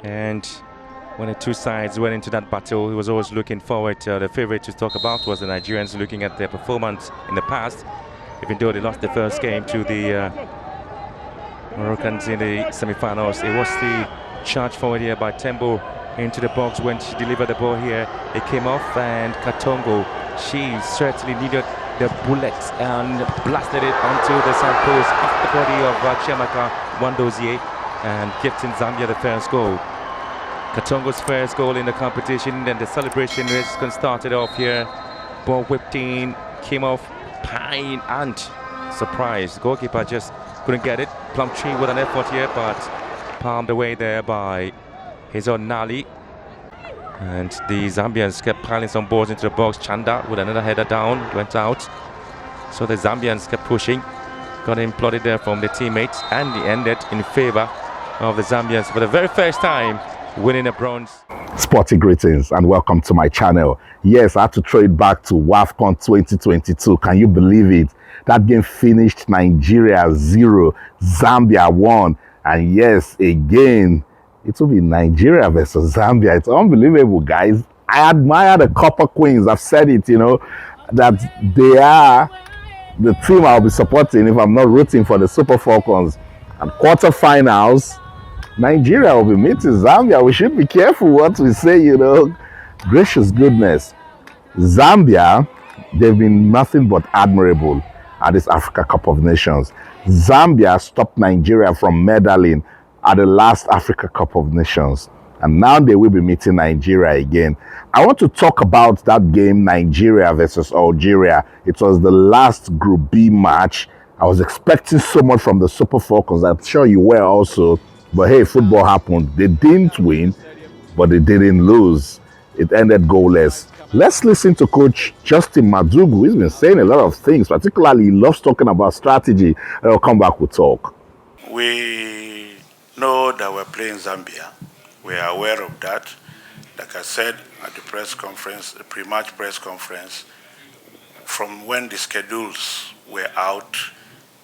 And when the two sides went into that battle, he was always looking forward to the favorite to talk about was the Nigerians, looking at their performance in the past. Even though they lost the first game to the Moroccans in the semi-finals, it was the charge forward here by Tembo into the box. When she delivered the ball here, it came off, and Katongo, she certainly needed the bullet and blasted it onto the side post off the body of Chiamaka Wandozie, and gifting Zambia the first goal. Katongo's first goal in the competition, then the celebration started off here. Ball whipped in, came off, Pine, and surprise, goalkeeper just couldn't get it. Plumtree with an effort here, but palmed away there by his own Nali. And the Zambians kept piling some balls into the box. Chanda with another header down, went out. So the Zambians kept pushing, got imploded there from the teammates, and it ended in favor of the Zambians for the very first time, winning a bronze. Sporty greetings and welcome to my channel. Yes, I had to throw it back to WAFCON 2022. Can you believe it? That game finished Nigeria 0, Zambia 1. And yes, again, it will be Nigeria versus Zambia. It's unbelievable, guys. I admire the Copper Queens. I've said it, that they are the team I'll be supporting if I'm not rooting for the Super Falcons. And quarterfinals, Nigeria will be meeting Zambia. We should be careful what we say, Gracious goodness. Zambia, they've been nothing but admirable at this Africa Cup of Nations. Zambia stopped Nigeria from medaling at the last Africa Cup of Nations. And now they will be meeting Nigeria again. I want to talk about that game, Nigeria versus Algeria. It was the last Group B match. I was expecting so much from the Super Falcons. I'm sure you were also. But hey, football happened. They didn't win, but they didn't lose. It ended goalless. Let's listen to Coach Justin Madugu. He's been saying a lot of things, particularly he loves talking about strategy. I'll come back, we'll talk. We know that we're playing Zambia. We are aware of that. Like I said at the press conference, the pre-match press conference, from when the schedules were out,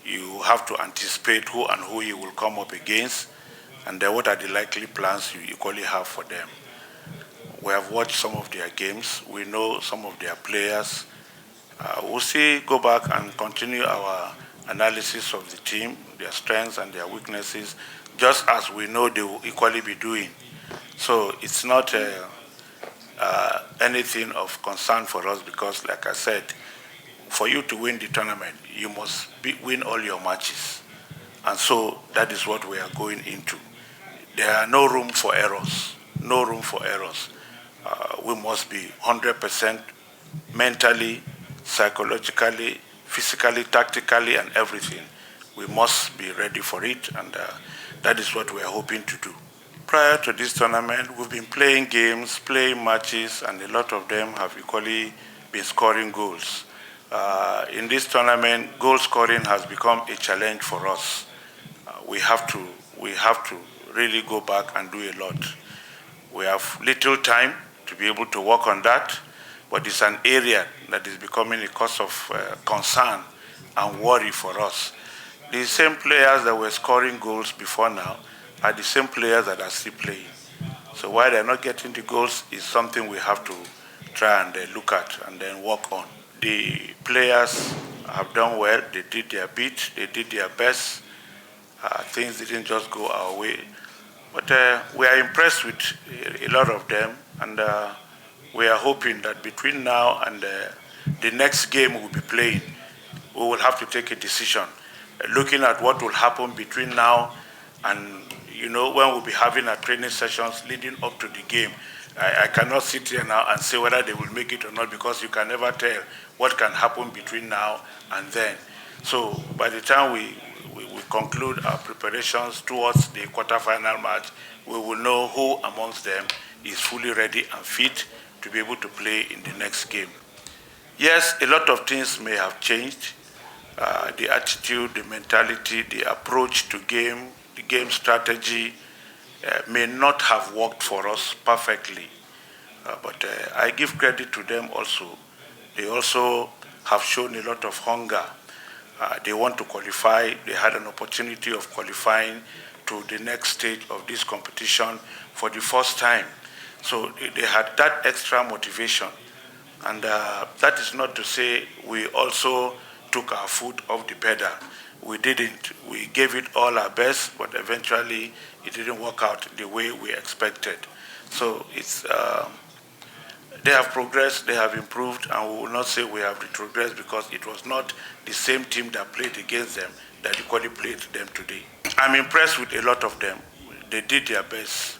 you have to anticipate who and who you will come up against, and then what are the likely plans you equally have for them. We have watched some of their games. We know some of their players. We'll go back and continue our analysis of the team, their strengths and their weaknesses, just as we know they will equally be doing. So it's not anything of concern for us because, like I said, for you to win the tournament, you must win all your matches. And so that is what we are going into. There are no room for errors, no room for errors. We must be 100% mentally, psychologically, physically, tactically, and everything. We must be ready for it, and that is what we are hoping to do. Prior to this tournament, we've been playing games, playing matches, and a lot of them have equally been scoring goals. In this tournament, goal scoring has become a challenge for us. We have to really go back and do a lot. We have little time to be able to work on that, but it's an area that is becoming a cause of concern and worry for us. The same players that were scoring goals before now are the same players that are still playing. So why they're not getting the goals is something we have to try and look at and then work on. The players have done well. They did their bit. They did their best. Things didn't just go our way. But we are impressed with a lot of them, and we are hoping that between now and the next game we'll be playing, we will have to take a decision, looking at what will happen between now and when we'll be having our training sessions leading up to the game. I cannot sit here now and say whether they will make it or not, because you can never tell what can happen between now and then. So by the time we conclude our preparations towards the quarterfinal match, we will know who amongst them is fully ready and fit to be able to play in the next game. Yes, a lot of things may have changed. The attitude, the mentality, the approach to game, the game strategy may not have worked for us perfectly. But I give credit to them also. They also have shown a lot of hunger. They want to qualify. They had an opportunity of qualifying to the next stage of this competition for the first time. So they had that extra motivation. And that is not to say we also took our foot off the pedal. We didn't. We gave it all our best, but eventually it didn't work out the way we expected. So it's they have progressed, they have improved, and we will not say we have retrogressed because it was not the same team that played against them that equally played them today. I'm impressed with a lot of them. They did their best.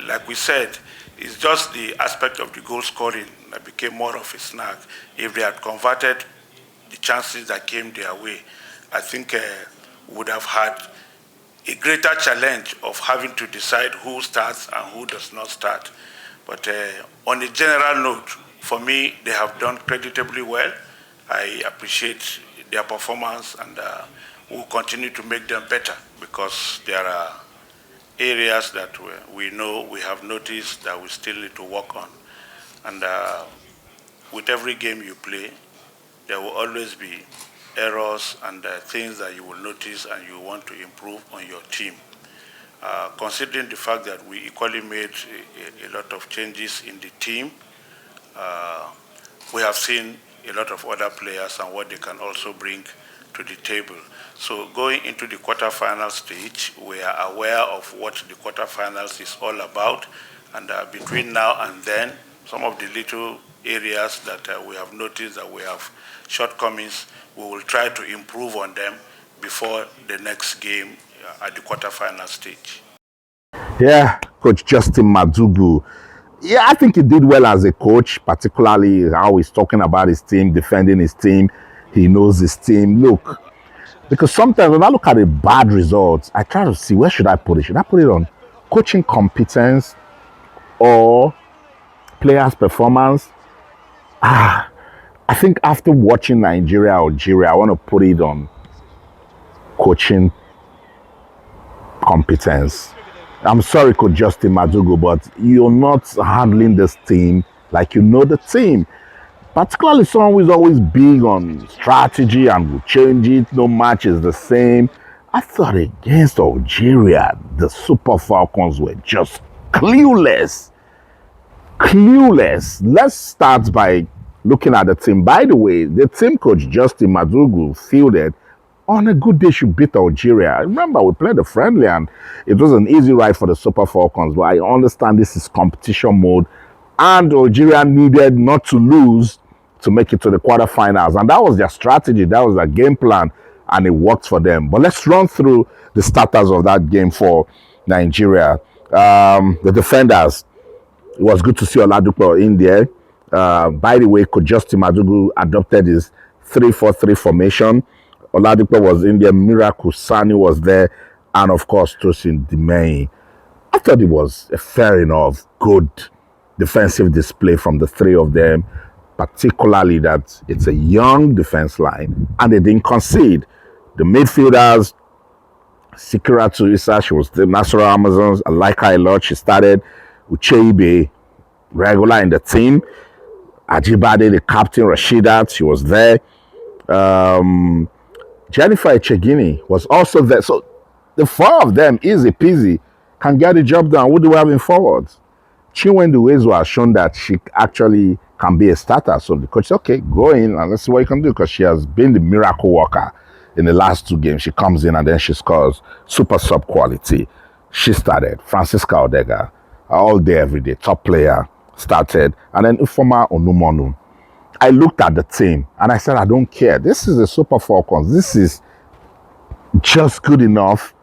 Like we said, it's just the aspect of the goal scoring that became more of a snag. If they had converted the chances that came their way, I think would have had a greater challenge of having to decide who starts and who does not start. But on a general note, for me, they have done creditably well. I appreciate their performance, and we'll continue to make them better because there are areas that we know, we have noticed that we still need to work on. And with every game you play, there will always be errors and things that you will notice and you want to improve on your team. Considering the fact that we equally made a lot of changes in the team, we have seen a lot of other players and what they can also bring to the table. So going into the quarterfinal stage, we are aware of what the quarterfinals is all about, and between now and then, some of the little areas that we have noticed that we have shortcomings, we will try to improve on them before the next game at the quarterfinal stage. Yeah, Coach Justin Madugu. Yeah, I think he did well as a coach, particularly how he's talking about his team, defending his team. He knows his team. Look, because sometimes when I look at the bad results, I try to see where should I put it? Should I put it on coaching competence or players' performance? I think after watching Nigeria, Algeria, I want to put it on coaching competence. I'm sorry, Coach Justin Madugu, but you're not handling this team like you know the team. Particularly someone who is always big on strategy and will change it, no match is the same. I thought against Algeria, the Super Falcons were just clueless. Clueless. Let's start by looking at the team. By the way, the team coach Justin Madugu fielded on a good day should beat Algeria. Remember, we played a friendly and it was an easy ride for the Super Falcons, but I understand this is competition mode and Algeria needed not to lose to make it to the quarterfinals. And that was their strategy, that was their game plan, and it worked for them. But let's run through the starters of that game for Nigeria. The defenders, it was good to see Oladipo in there. By the way, Coach Justin Madugu adopted his 3-4-3 formation. Oladipo was in there, Miracle Sani was there, and of course, Tosin Dimei. I thought it was a fair enough, good defensive display from the three of them, particularly that it's a young defense line and they didn't concede. The midfielders, Sikiratu Issa, she was the National Amazons. I like her a lot. She started. Ucheibe, regular in the team. Ajibade, the captain, Rashidat, she was there. Jennifer Echegini was also there. So the four of them, easy peasy, can get the job done. What do we have in forwards? Chinwendu Ezu has shown that she actually can be a starter. So the coach said, okay, go in and let's see what you can do, because she has been the miracle worker in the last two games. She comes in and then she scores super sub quality. She started. Francisca Odega, all day, every day, top player, started. And then Ufoma Onumonu. I looked at the team and I said, I don't care. This is the Super Falcons. This is just good enough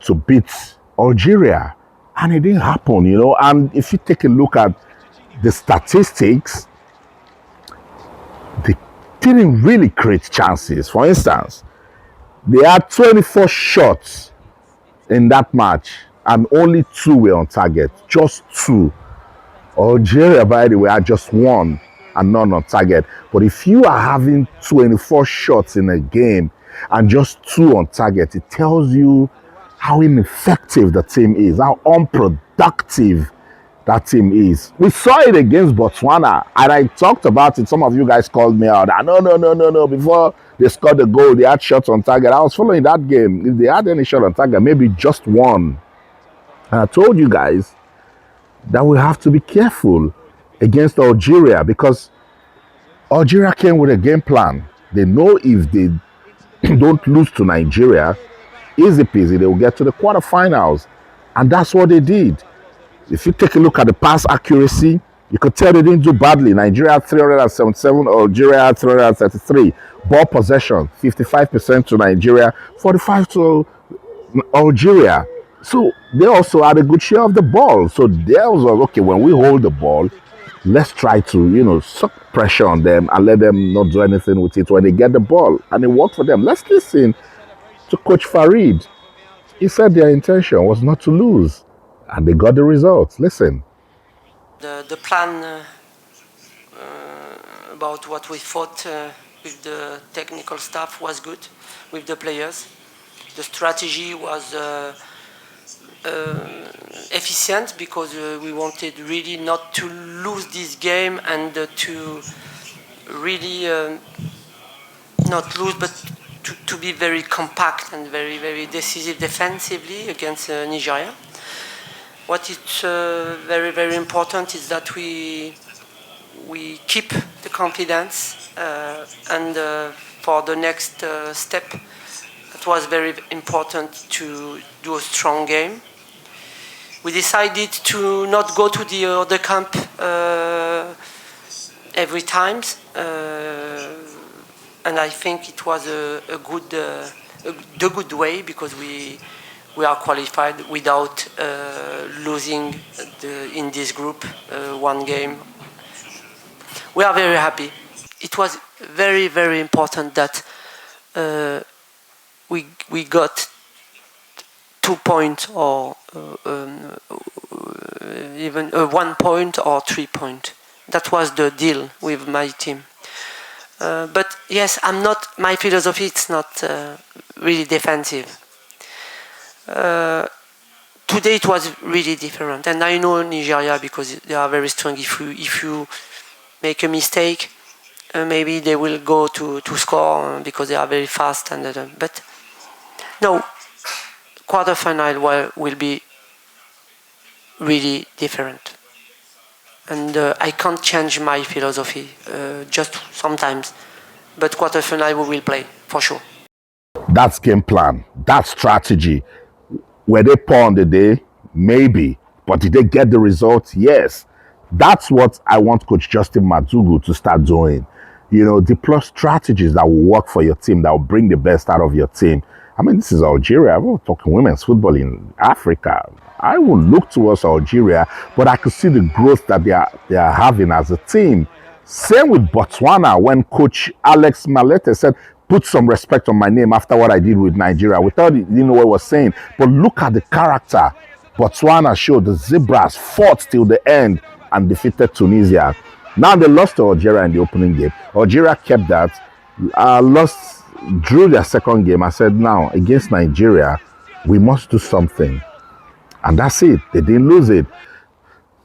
to beat Algeria. And it didn't happen, you know. And if you take a look at the statistics, they didn't really create chances. For instance, they had 24 shots in that match and only 2 were on target. Just 2. Algeria, by the way, had just 1 and none on target. But if you are having 24 shots in a game and just 2 on target, it tells you how ineffective the team is, how unproductive that team is. We saw it against Botswana, and I talked about it. Some of you guys called me out. No, before They scored a goal. They had shots on target. I was following that game. If they had any shot on target, maybe just one. And I told you guys that we have to be careful against Algeria because Algeria came with a game plan. They know if they don't lose to Nigeria, easy peasy, they will get to the quarterfinals. And that's what they did. If you take a look at the pass accuracy, you could tell they didn't do badly. Nigeria had 377, Algeria had 333. Ball possession, 55% to Nigeria, 45 to Algeria. So they also had a good share of the ball. So there was, okay, when we hold the ball, let's try to, suck pressure on them and let them not do anything with it when they get the ball. And it worked for them. Let's listen to Coach Farid. He said their intention was not to lose. And they got the results. Listen. The plan about what we thought with the technical staff was good, with the players. The strategy was efficient because we wanted really not to lose this game and to really not lose, but to be very compact and very, very decisive defensively against Nigeria. What is very, very important is that we keep the confidence and for the next step, it was very important to do a strong game. We decided to not go to the other camp every time, and I think it was the good way because we are qualified without losing in this group one game. We are very happy. It was very, very important that we got 2 points or even 1 point or 3 points. That was the deal with my team. But yes, my philosophy is not really defensive. Today it was really different, and I know Nigeria because they are very strong. If you make a mistake, maybe they will go to score because they are very fast. But no, quarterfinal will be really different, and I can't change my philosophy just sometimes. But quarterfinal we will play for sure. That's game plan. That's strategy. Were they poor on the day? Maybe. But did they get the results? Yes. That's what I want Coach Justin Madugu to start doing. Deploy strategies that will work for your team, that will bring the best out of your team. I mean, this is Algeria. We're talking women's football in Africa. I will look towards Algeria, but I could see the growth that they are having as a team. Same with Botswana when Coach Alex Malete said, put some respect on my name after what I did with Nigeria. We thought he didn't know what he was saying. But look at the character. Botswana showed the Zebras fought till the end and defeated Tunisia. Now they lost to Algeria in the opening game. Algeria kept that. Drew their second game. I said, now, against Nigeria, we must do something. And that's it. They didn't lose it.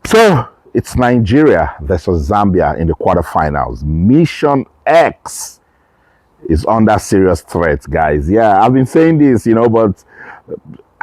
So, it's Nigeria versus Zambia in the quarterfinals. Mission X is under serious threat, guys. Yeah, I've been saying this, but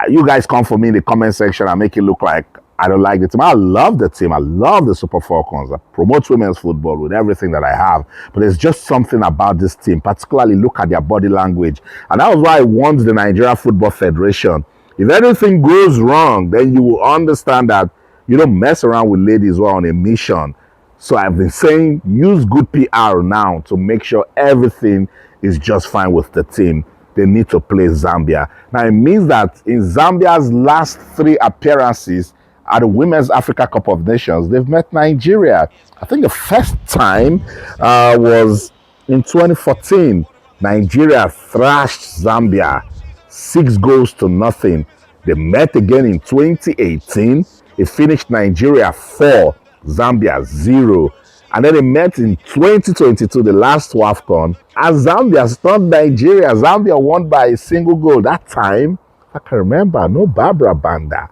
you guys come for me in the comment section and make it look like I don't like the team. I love the team. I love the Super Falcons. I promote women's football with everything that I have. But there's just something about this team, particularly look at their body language. And that was why I warned the Nigeria Football Federation. If anything goes wrong, then you will understand that you don't mess around with ladies who are on a mission. So I've been saying use good PR now to make sure everything is just fine with the team. They need to play Zambia. Now it means that in Zambia's last 3 appearances at the Women's Africa Cup of Nations, they've met Nigeria. I think the first time was in 2014. Nigeria thrashed Zambia 6-0. They met again in 2018. It finished Nigeria 4, Zambia 0. And then they met in 2022, the last WAFCON, and Zambia stunned Nigeria. Zambia won by a single goal. That time, I can remember, no Barbara Banda.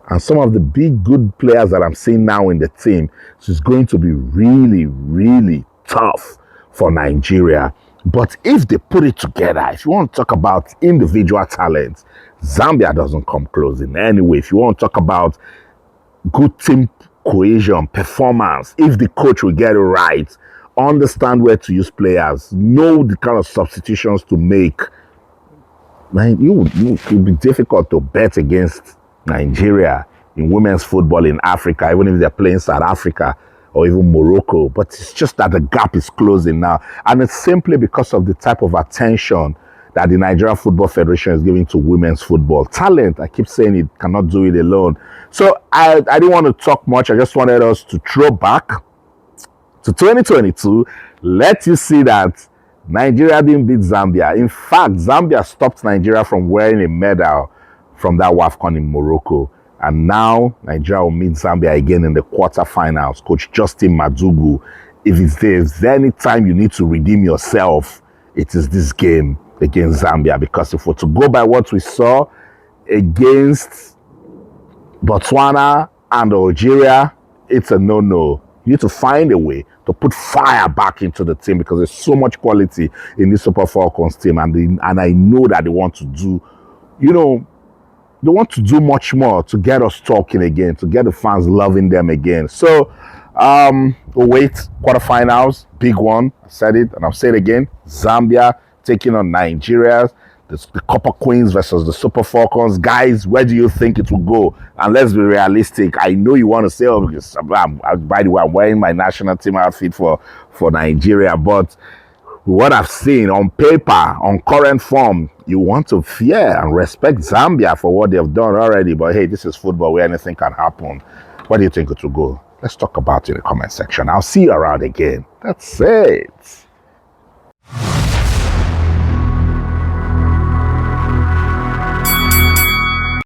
And some of the big, good players that I'm seeing now in the team. So it's going to be really, really tough for Nigeria. But if they put it together, if you want to talk about individual talent, Zambia doesn't come close in any way. If you want to talk about good team cohesion, performance, if the coach will get it right, understand where to use players, know the kind of substitutions to make, man, it would be difficult to bet against Nigeria in women's football in Africa, even if they're playing South Africa or even Morocco. But it's just that the gap is closing now. And it's simply because of the type of attention that the Nigeria Football Federation is giving to women's football. Talent, I keep saying it cannot do it alone. So I didn't want to talk much. I just wanted us to throw back to 2022, let you see that Nigeria didn't beat Zambia. In fact, Zambia stopped Nigeria from wearing a medal from that WAFCON in Morocco. And now Nigeria will meet Zambia again in the quarterfinals. Coach Justin Madugu, if there's any time you need to redeem yourself, it is this game against Zambia. Because if we're to go by what we saw against Botswana and Algeria, it's a no-no. You need to find a way to put fire back into the team because there's so much quality in the Super Falcons team. And I know that they want to do, they want to do much more to get us talking again, to get the fans loving them again. So, we'll wait. Quarterfinals, big one. I said it and I'll say it again. Zambia taking on Nigeria. The Copper Queens versus the Super Falcons. Guys, where do you think it will go? And let's be realistic. I know you want to say, oh, because by the way, I'm wearing my national team outfit for Nigeria. But what I've seen on paper, on current form, you want to fear and respect Zambia for what they've done already. But hey, this is football where anything can happen. Where do you think it will go? Let's talk about it in the comment section. I'll see you around again. That's it.